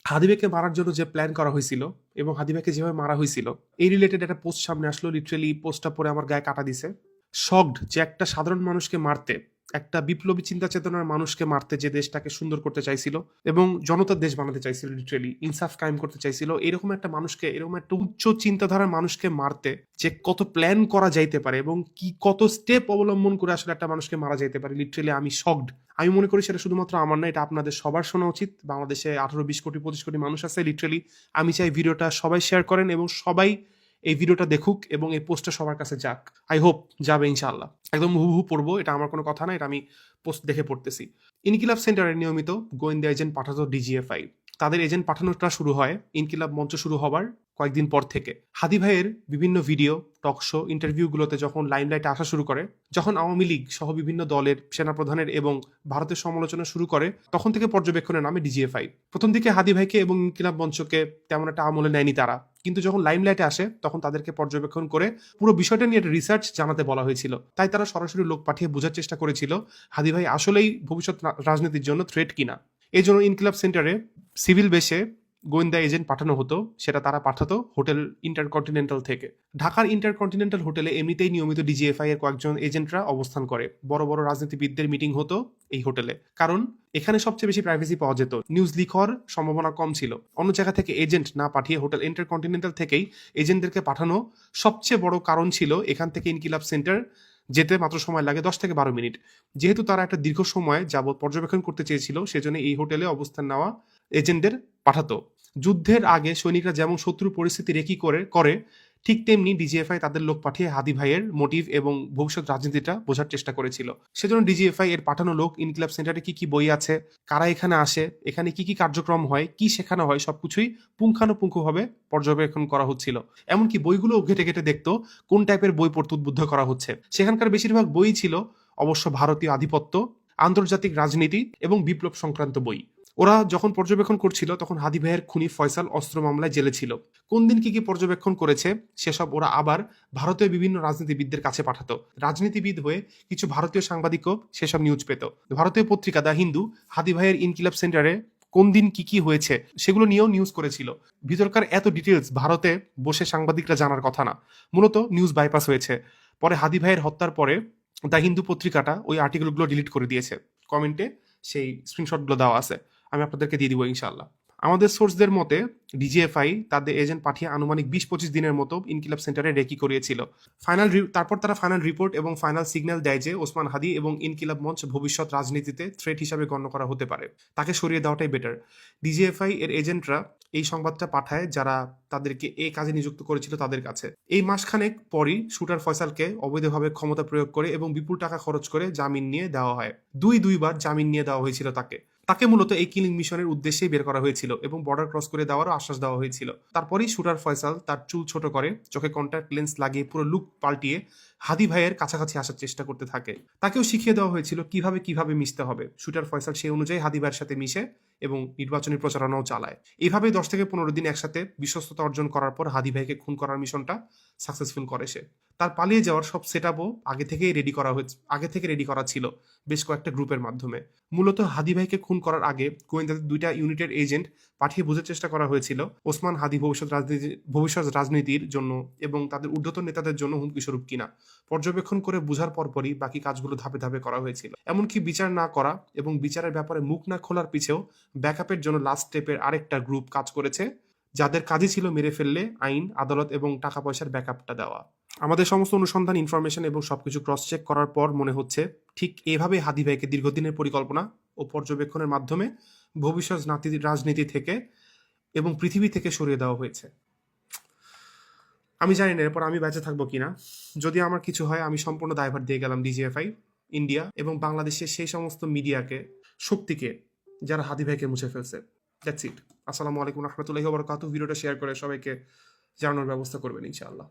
হাদি ভাইকে মারার জন্য যে প্ল্যান করা হয়েছিল এবং হাদি ভাইকে যেভাবে মারা হয়েছিল, এই রিলেটেড একটা পোস্ট সামনে আসলো। লিটারেলি পোস্টটা পরে আমার গায়ে কাটা দিছে। শকড যে একটা সাধারণ মানুষকে মারতে, একটা বিপ্লবী চিন্তা চেতনার মানুষকে মারতে, যে দেশটাকে সুন্দর করতে চাইছিল এবং জনতার দেশ বানাতে চাইছিল, লিটারেলি ইনসাফ কায়েম করতে চাইছিল, এরকম একটা মানুষকে, এরকম একটা উচ্চ চিন্তাধারার মানুষকে মারতে যে কত প্ল্যান করা যাইতে পারে এবং কি কত স্টেপ অবলম্বন করে আসলে একটা মানুষকে মারা যাইতে পারে, লিটারেলি আমি শকড। আমি মনে করি সেটা শুধুমাত্র আমার না, এটা আপনাদের সবার শোনা উচিত। বাংলাদেশে 18, 20 কোটি 25 কোটি মানুষ আছে, লিটারেলি আমি চাই ভিডিওটা সবাই শেয়ার করেন এবং সবাই এই ভিডিওটা দেখুক এবং এই পোস্টটা সবার কাছে যাক। আই হোপ যাবে ইনশাআল্লাহ। একদম হুবহু পড়বো, এটা আমার কোনো কথা না, এটা আমি পোস্ট দেখে পড়তেছি। ইনকিলাব সেন্টারে নিয়মিত গোয়েন্দা এজেন্ট পাঠাতো ডিজিএফআই। তাদের এজেন্ট পাঠানোটা শুরু হয় ইনকিলাব মঞ্চ শুরু হবার কয়েকদিন পর থেকে। হাদি ভাইয়ের বিভিন্ন ভিডিও, টক শো, ইন্টারভিউগুলোতে যখন লাইমলাইটে আসা শুরু করে, যখন আওয়ামী লীগ সহ বিভিন্ন দলের সেনাপ্রধানের এবং ভারতের সমালোচনা শুরু করে, তখন থেকে পর্যবেক্ষণের নামে ডিজিএফআই। প্রথম দিকে হাদি ভাইকে এবং ইনকিলাব মঞ্চকে তেমন একটা আমলে নেয়নি তারা, কিন্তু যখন লাইমলাইটে আসে তখন তাদেরকে পর্যবেক্ষণ করে পুরো বিষয়টা নিয়ে একটা রিসার্চ জানাতে বলা হয়েছিল। তাই তারা সরাসরি লোক পাঠিয়ে বোঝার চেষ্টা করেছিল হাদি ভাই আসলেই ভবিষ্যৎ রাজনীতির জন্য থ্রেট কিনা। এই জন্য ইনকিলাব সেন্টারে সিভিল বেশে গোয়েন্দা এজেন্ট পাঠানো হতো, সেটা তারা পাঠাতো হোটেল ইন্টারকন্টিনেন্টাল থেকে। ঢাকার ইন্টারকন্টিনেন্টাল হোটেলে এমনিতেই নিয়মিত ডিজিএফআই এর কয়েকজন এজেন্টরা অবস্থান করে। বড় বড় রাজনীতিবিদদের মিটিং হতো এই হোটেলে, কারণ এখানে সবচেয়ে বেশি প্রাইভেসি পাওয়া যেত, নিউজ লিক হওয়ার সম্ভাবনা কম ছিল। অন্য জায়গা থেকে এজেন্ট না পাঠিয়ে হোটেল ইন্টারকন্টিনেন্টাল থেকেই এজেন্টদেরকে পাঠানো সবচেয়ে বড় কারণ ছিল এখান থেকে ইনকিলাব সেন্টার যেতে মাত্র সময় লাগে 10 থেকে 12 মিনিট। যেহেতু তারা একটা দীর্ঘ সময় যাবৎ পর্যবেক্ষণ করতে চেয়েছিল, সেজন্য এই হোটেলে অবস্থান নেওয়া এজেন্টদের পাঠাতো। যুদ্ধের আগে সৈনিকরা যেমন শত্রু পরিস্থিতি রেকি করে ঠিক তেমনি ডিজিএফআই তাদের লোক পাঠিয়ে হাদি ভাইয়ের মোটিভ এবং ভবিষ্যৎ রাজনীতিটা বোঝার চেষ্টা করেছিল। সেজন্য ডিজিএফআই এর পাঠানো লোক ইনকিলাব সেন্টারে কি কি বই আছে, কারা এখানে আসে, এখানে কি কি কার্যক্রম হয়, কি শেখানো হয়, সবকিছুই পুঙ্খানুপুঙ্খভাবে পর্যবেক্ষণ করা হচ্ছিল। এমনকি বইগুলো ঘেটে ঘেটে দেখতো কোন টাইপের বই পড়তে উদ্বুদ্ধ করা হচ্ছে। সেখানকার বেশিরভাগ বই ছিল অবশ্য ভারতীয় আধিপত্য, আন্তর্জাতিক রাজনীতি এবং বিপ্লব সংক্রান্ত বই। ওরা যখন পর্যবেক্ষণ করছিল তখন হাদি ভাইয়ের খুনি ফয়সাল অস্ত্র মামলায় জেলে ছিল। কোন দিন কি কি পর্যবেক্ষণ করেছে সেসব ওরা আবার ভারতীয় বিভিন্ন রাজনীতিবিদদের কাছে পাঠাতো। রাজনীতিবিদ হয়ে কিছু ভারতীয় সাংবাদিকও সেসব নিউজ পেত। ভারতীয় পত্রিকা দ্য হিন্দু হাদি ভাইয়ের ইনকিলাব সেন্টারে কোন দিন কি কি হয়েছে সেগুলো নিয়েও নিউজ করেছিল। ভিতরকার এত ডিটেলস ভারতে বসে সাংবাদিকরা জানার কথা না, মূলত নিউজ বাইপাস হয়েছে। পরে হাদি ভাইয়ের হত্যার পরে দ্য হিন্দু পত্রিকাটা ওই আর্টিকেলগুলো ডিলিট করে দিয়েছে। কমেন্টে সেই স্ক্রিনশটগুলো দেওয়া আছে, আমি আপনাদেরকে দিয়ে দিব ইনশাআল্লাহ। আমাদের সোর্সদের মতে ডিজিএফআই তাদের এজেন্ট পাঠিয়ে আনুমানিক 20-25 দিনের মতো ইনকিলাব সেন্টারে রেকি করিয়েছিল। তারপর তারা ফাইনাল রিপোর্ট এবং ফাইনাল সিগন্যাল দেয় যে ওসমান হাদি এবং ইনকিলাব মঞ্চ ভবিষ্যৎ রাজনীতিতে থ্রেট হিসাবে গণ্য করা হতে পারে, তাকে সরিয়ে দেওয়াটাই বেটার। ডিজিএফআই এর এজেন্টরা এই সংবাদটা পাঠায় যারা তাদেরকে এই কাজে নিযুক্ত করেছিল তাদের কাছে। এই মাসখানেক পরই শুটার ফয়সালকে অবৈধভাবে ক্ষমতা প্রয়োগ করে এবং বিপুল টাকা খরচ করে জামিন নিয়ে দেওয়া হয়। দুইবার জামিন নিয়ে দেওয়া হয়েছিল তাকে মূলত এই কিলিং মিশনের উদ্দেশ্যেই বের করা হয়েছিল এবং বর্ডার ক্রস করে দেওয়ারও আশ্বাস দেওয়া হয়েছিল। তারপরেই শুটার ফয়সাল তার চুল ছোট করে, চোখে কন্ট্যাক্ট লেন্স লাগিয়ে পুরো লুক পাল্টিয়ে হাদি ভাইয়ের কাছাকাছি আসার চেষ্টা করতে থাকে। তাকেও শিখিয়ে দেওয়া হয়েছিল কিভাবে কিভাবে মিশতে হবে। শুটার ফয়সাল সেই অনুযায়ী হাদি ভাইয়ের সাথে মিশে এবং নির্বাচনী প্রচারণাও চালায়। এইভাবে 10 থেকে 15 দিন একসাথে বিশ্বস্ততা অর্জন করার পর হাদি ভাইকে খুন করার মিশনটা সাকসেসফুল করে সে। তার পালিয়ে যাওয়ার সব সেটআপও আগে থেকে রেডি করা ছিল বেশ কয়েকটা গ্রুপের মাধ্যমে। মূলত হাদি ভাইকে খুন করার আগে গোয়েন্দাদের 2টা ইউনিটের এজেন্ট পাঠিয়ে বোঝার চেষ্টা করা হয়েছিল ওসমান হাদি ভবিষ্যৎ রাজনীতির জন্য এবং তাদের ঊর্ধ্বতন নেতাদের জন্য হুমকি স্বরূপ কিনা। পর্যবেক্ষণ করে বোঝার পরপরই বাকি কাজগুলো ধাপে ধাপে করা হয়েছিল। এমনকি বিচার না করা এবং বিচারের ব্যাপারে মুখ না খোলার পিছেও ব্যাকআপের জন্য লাস্ট স্টেপের আরেকটা গ্রুপ কাজ করেছে, যাদের কাজই ছিল মেরে ফেললে আইন, আদালত এবং টাকা পয়সার ব্যাকআপটা দেওয়া। আমাদের সমস্ত অনুসন্ধান, ইনফরমেশন এবং সবকিছু ক্রস চেক করার পর মনে হচ্ছে ঠিক এভাবে হাদি ভাইকে দীর্ঘদিনের পরিকল্পনা ও পর্যবেক্ষণের মাধ্যমে ভবিষ্যৎ রাজনীতি থেকে এবং পৃথিবী থেকে সরিয়ে দেওয়া হয়েছে। আমি জানি না এরপর আমি বেঁচে থাকবো কিনা। যদি আমার কিছু হয় আমি সম্পূর্ণ দায়ভার দিয়ে গেলাম ডিজিএফআই, ইন্ডিয়া এবং বাংলাদেশের সেই সমস্ত মিডিয়াকে, শক্তিকে যারা হাদি ভাইকে মুছে ফেলছে। That's it. আসসালামু আলাইকুম রহমতুল্লাহি ওয়া বারাকাতুহু। ভিডিওটা শেয়ার করে সবাইকে জানানোর ব্যবস্থা করবেন ইনশাআল্লাহ।